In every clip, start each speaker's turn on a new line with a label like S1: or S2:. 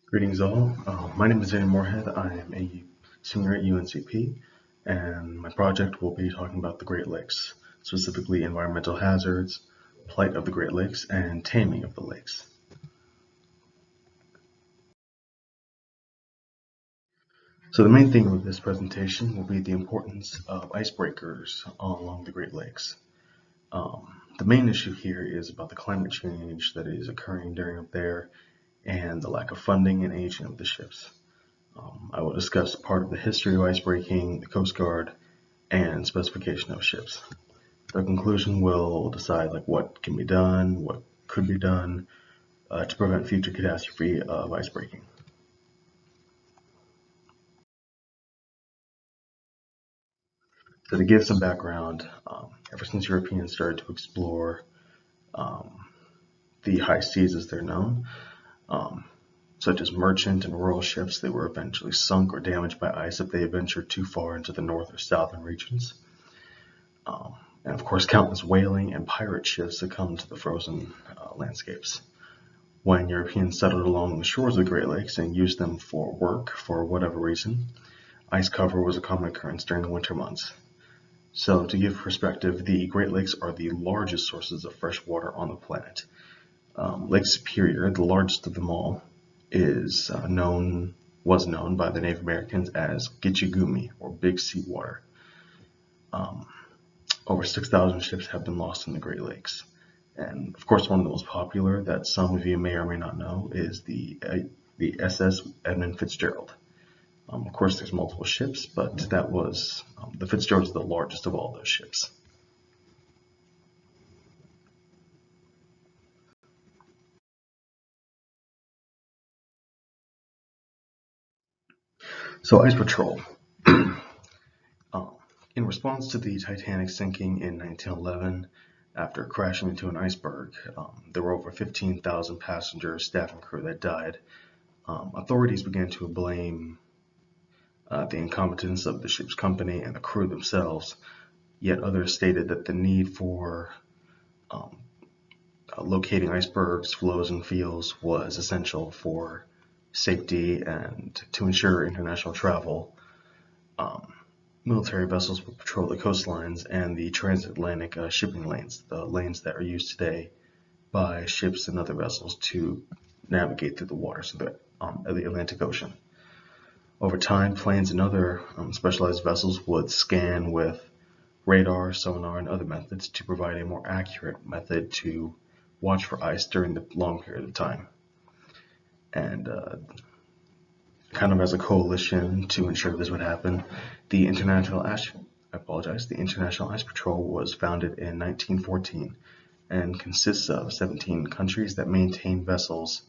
S1: Greetings all. My name is Danny Moorhead. I am a senior at UNCP, and my project will be talking about the Great Lakes, specifically environmental hazards, plight of the Great Lakes, and taming of the lakes. So the main theme of this presentation will be the importance of icebreakers along the Great Lakes. The main issue here is about the climate change that is occurring during up there and the lack of funding and aging of the ships. I will discuss part of the history of icebreaking, the Coast Guard, and specification of ships. The conclusion will decide what can be done, what could be done to prevent future catastrophe of icebreaking. So to give some background, ever since Europeans started to explore the high seas as they're known, such as merchant and rural ships, they were eventually sunk or damaged by ice if they ventured too far into the north or southern regions. And of course, countless whaling and pirate ships succumbed to the frozen landscapes. When Europeans settled along the shores of the Great Lakes and used them for work for whatever reason, ice cover was a common occurrence during the winter months. So to give perspective, the Great Lakes are the largest sources of fresh water on the planet. Lake Superior, the largest of them all, was known by the Native Americans as Gitchigumi, or Big Seawater. Over 6,000 ships have been lost in the Great Lakes. And of course, one of the most popular that some of you may or may not know is the SS Edmund Fitzgerald. Of course, there's multiple ships, but that was the Fitzgerald is the largest of all those ships. So Ice Patrol. In response to the Titanic sinking in 1911, after crashing into an iceberg, there were over 15,000 passengers, staff, and crew that died. Authorities began to blame the incompetence of the ship's company and the crew themselves, yet others stated that the need for locating icebergs, floes, and fields was essential for safety and to ensure international travel. Military vessels would patrol the coastlines and the transatlantic shipping lanes, the lanes that are used today by ships and other vessels to navigate through the waters of the Atlantic Ocean. Over time, planes and other specialized vessels would scan with radar, sonar, and other methods to provide a more accurate method to watch for ice during the long period of time. And kind of as a coalition to ensure this would happen, the International Ice Patrol was founded in 1914 and consists of 17 countries that maintain vessels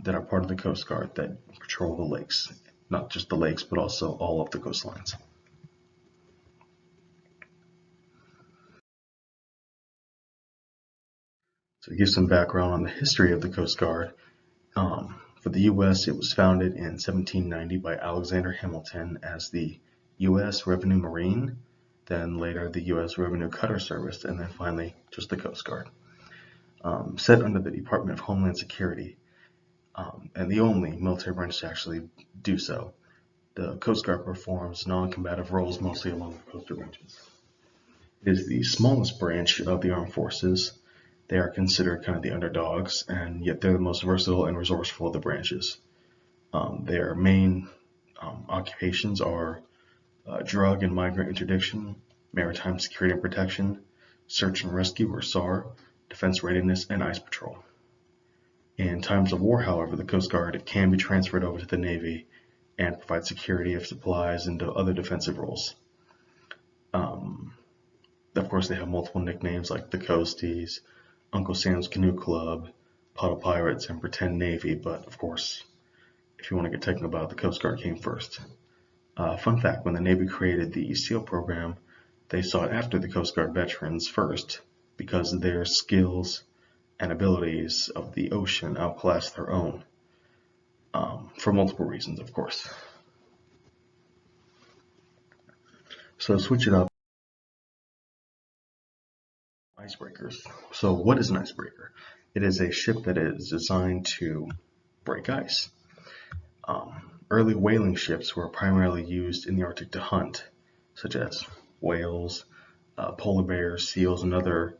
S1: that are part of the Coast Guard that patrol the lakes, not just the lakes, but also all of the coastlines. So to give some background on the history of the Coast Guard, for the U.S., it was founded in 1790 by Alexander Hamilton as the U.S. Revenue Marine, then later the U.S. Revenue Cutter Service, and then finally just the Coast Guard. Set under the Department of Homeland Security, and the only military branch to actually do so, the Coast Guard performs non-combative roles mostly along the coastal ranges. It is the smallest branch of the armed forces. They are considered kind of the underdogs, and yet they're the most versatile and resourceful of the branches. Their main occupations are drug and migrant interdiction, maritime security and protection, search and rescue or SAR, defense readiness, and ice patrol. In times of war, however, the Coast Guard can be transferred over to the Navy and provide security of supplies and other defensive roles. Of course, they have multiple nicknames like the Coasties, Uncle Sam's Canoe Club, Puddle Pirates, and Pretend Navy, but of course, if you want to get technical about it, the Coast Guard came first. Fun fact, when the Navy created the SEAL program, they sought after the Coast Guard veterans first because their skills and abilities of the ocean outclassed their own, for multiple reasons, of course. So switch it up. Icebreakers. So what is an icebreaker? It is a ship that is designed to break ice. Early whaling ships were primarily used in the Arctic to hunt, such as whales, polar bears, seals, and other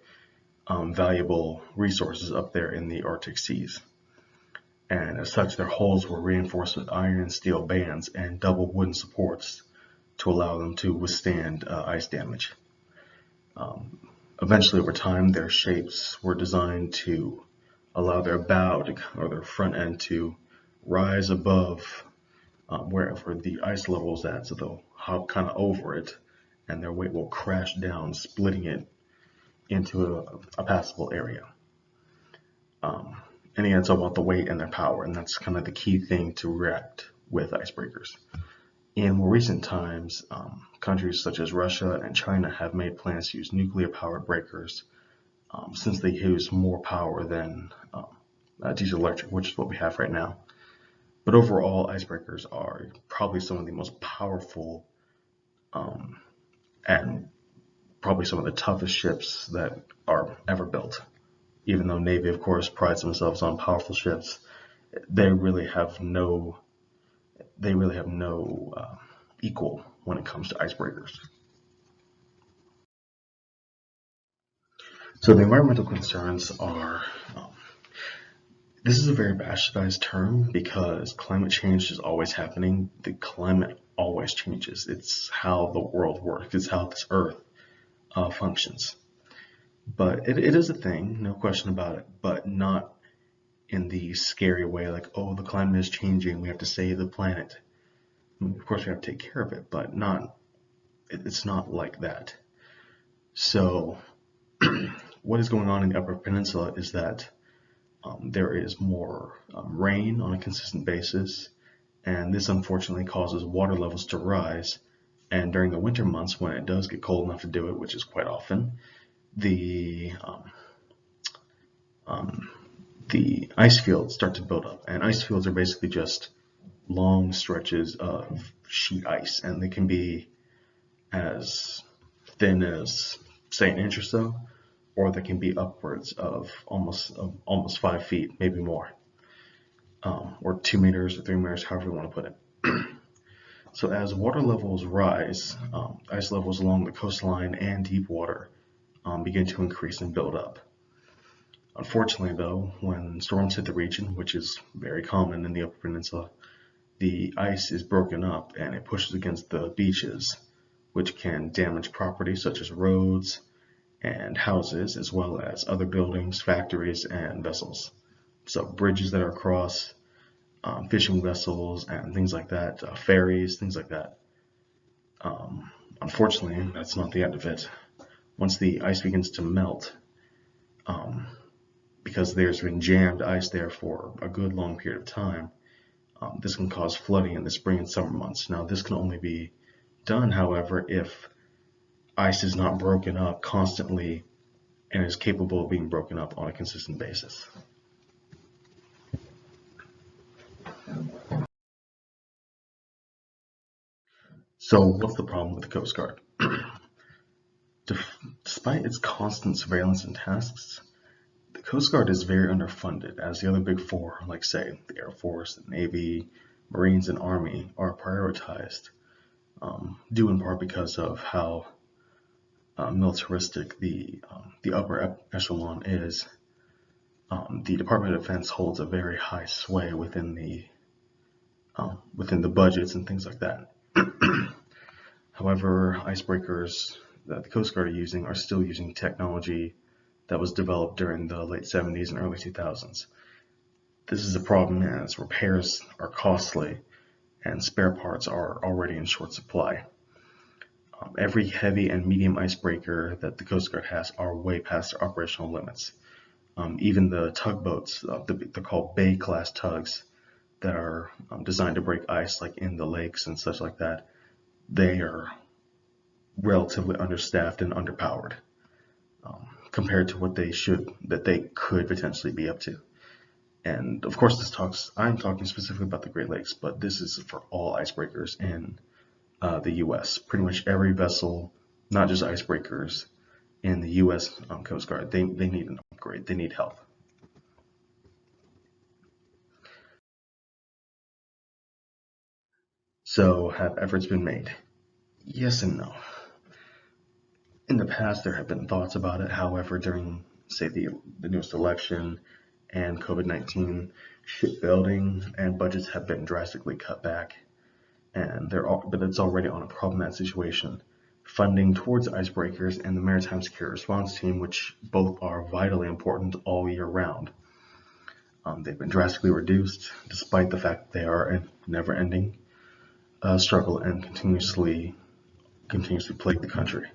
S1: valuable resources up there in the Arctic seas. And as such, their hulls were reinforced with iron and steel bands and double wooden supports to allow them to withstand ice damage. Eventually, over time, their shapes were designed to allow their bow or their front end to rise above wherever the ice level is at, so they'll hop kind of over it, and their weight will crash down, splitting it into a passable area. And again, it's all about the weight and their power, and that's kind of the key thing to react with icebreakers. In more recent times, countries such as Russia and China have made plans to use nuclear-powered breakers since they use more power than diesel electric, which is what we have right now. But overall, icebreakers are probably some of the most powerful and probably some of the toughest ships that are ever built. Even though Navy, of course, prides themselves on powerful ships, they really have no equal when it comes to icebreakers. So the environmental concerns are, this is a very bastardized term because climate change is always happening. The climate always changes. It's how the world works. It's how this earth functions. But it is a thing, no question about it, but not in the scary way like, oh, the climate is changing, we have to save the planet. I mean, of course, we have to take care of it, but it's not like that. So what is going on in the Upper Peninsula is that there is more rain on a consistent basis, and this unfortunately causes water levels to rise. And during the winter months, when it does get cold enough to do it, which is quite often, the ice fields start to build up. And ice fields are basically just long stretches of sheet ice, and they can be as thin as, say, an inch or so, or they can be upwards of almost 5 feet, maybe more, or 2 meters or 3 meters, however you want to put it. So as water levels rise, ice levels along the coastline and deep water begin to increase and build up. Unfortunately, though, when storms hit the region, which is very common in the Upper Peninsula, the ice is broken up and it pushes against the beaches, which can damage property such as roads and houses, as well as other buildings, factories, and vessels. So bridges that are across, fishing vessels, and things like that, ferries, things like that. Unfortunately, that's not the end of it. Once the ice begins to melt, because there's been jammed ice there for a good long period of time, this can cause flooding in the spring and summer months. Now, this can only be done, however, if ice is not broken up constantly and is capable of being broken up on a consistent basis. So what's the problem with the Coast Guard? Despite its constant surveillance and tasks, the Coast Guard is very underfunded, as the other big four, like say the Air Force, the Navy, Marines, and Army, are prioritized, due in part because of how militaristic the upper echelon is. The Department of Defense holds a very high sway within the budgets and things like that. However, icebreakers that the Coast Guard are still using technology that was developed during the late 70s and early 2000s. This is a problem as repairs are costly and spare parts are already in short supply. Every heavy and medium icebreaker that the Coast Guard has are way past their operational limits. Even the tugboats, they're called Bay-class tugs, that are designed to break ice like in the lakes and such like that, they are relatively understaffed and underpowered compared to what they could potentially be up to. And of course, I'm talking specifically about the Great Lakes, but this is for all icebreakers in the U.S. Pretty much every vessel, not just icebreakers, in the U.S. Coast Guard, they need an upgrade. They need help. So have efforts been made? Yes and no. In the past, there have been thoughts about it. However, during, say, the newest election and COVID-19, shipbuilding and budgets have been drastically cut back, and but it's already on a problematic situation. Funding towards icebreakers and the Maritime Security Response Team, which both are vitally important all year round, they've been drastically reduced, despite the fact that they are a never-ending struggle and continuously plague the country.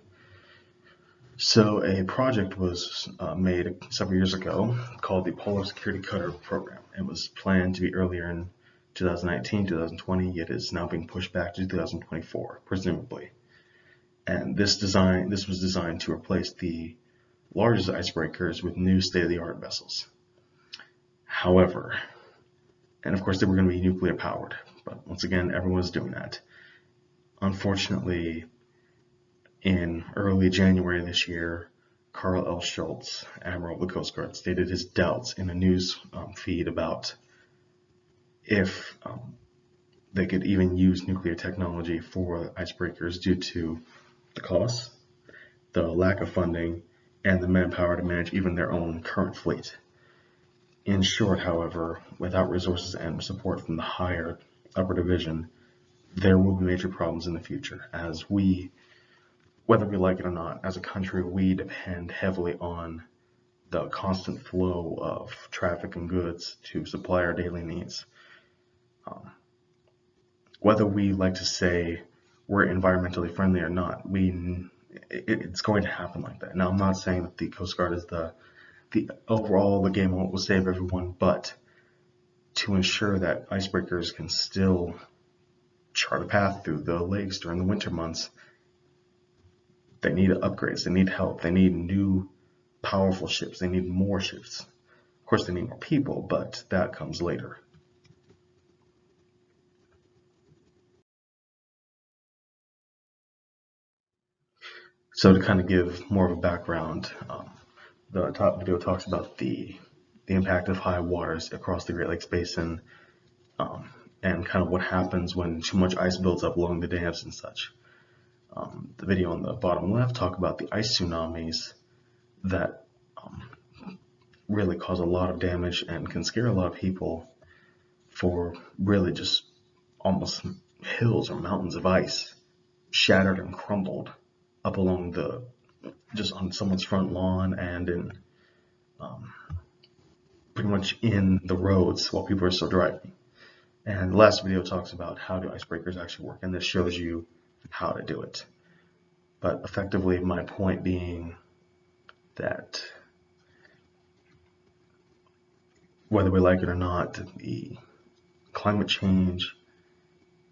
S1: So a project was made several years ago called the Polar Security Cutter Program. It was planned to be earlier in 2019, 2020, yet is now being pushed back to 2024, presumably. And this was designed to replace the largest icebreakers with new state-of-the-art vessels. However, and of course they were going to be nuclear powered, but once again, everyone's doing that. Unfortunately, in early January this year, Carl L. Schultz, Admiral of the Coast Guard, stated his doubts in a news feed about if they could even use nuclear technology for icebreakers due to the costs, the lack of funding, and the manpower to manage even their own current fleet. In short, however, without resources and support from the higher upper division, there will be major problems in the future, as whether we like it or not, as a country, we depend heavily on the constant flow of traffic and goods to supply our daily needs. Whether we like to say we're environmentally friendly or not, it's going to happen like that. Now, I'm not saying that the Coast Guard is the overall the game will save everyone, but to ensure that icebreakers can still chart a path through the lakes during the winter months, they need upgrades, they need help, they need new powerful ships, they need more ships. Of course, they need more people, but that comes later. So to kind of give more of a background, the top video talks about the impact of high waters across the Great Lakes Basin, and kind of what happens when too much ice builds up along the dams and such. The video on the bottom left talk about the ice tsunamis that really cause a lot of damage and can scare a lot of people for really just almost hills or mountains of ice shattered and crumbled up along just on someone's front lawn and in pretty much in the roads while people are still driving. And the last video talks about how do icebreakers actually work, and this shows you how to do it. But effectively, my point being that whether we like it or not, the climate change,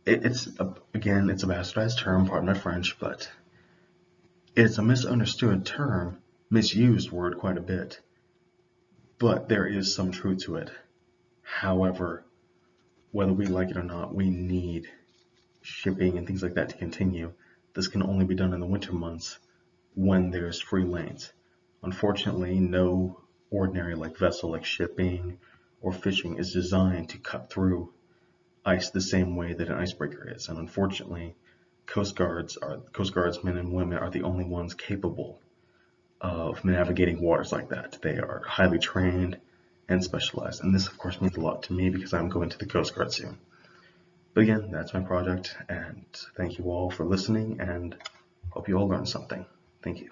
S1: it's a bastardized term, pardon my French, but it's a misunderstood term, misused word quite a bit, but there is some truth to it. However, whether we like it or not, we need shipping and things like that to continue. This can only be done in the winter months when there's free lanes. Unfortunately, no ordinary vessel like shipping or fishing is designed to cut through ice the same way that an icebreaker is. And unfortunately, Coast Guardsmen and women are the only ones capable of navigating waters like that. They are highly trained and specialized. And this, of course, means a lot to me because I'm going to the Coast Guard soon. But again, that's my project, and thank you all for listening, and hope you all learned something. Thank you.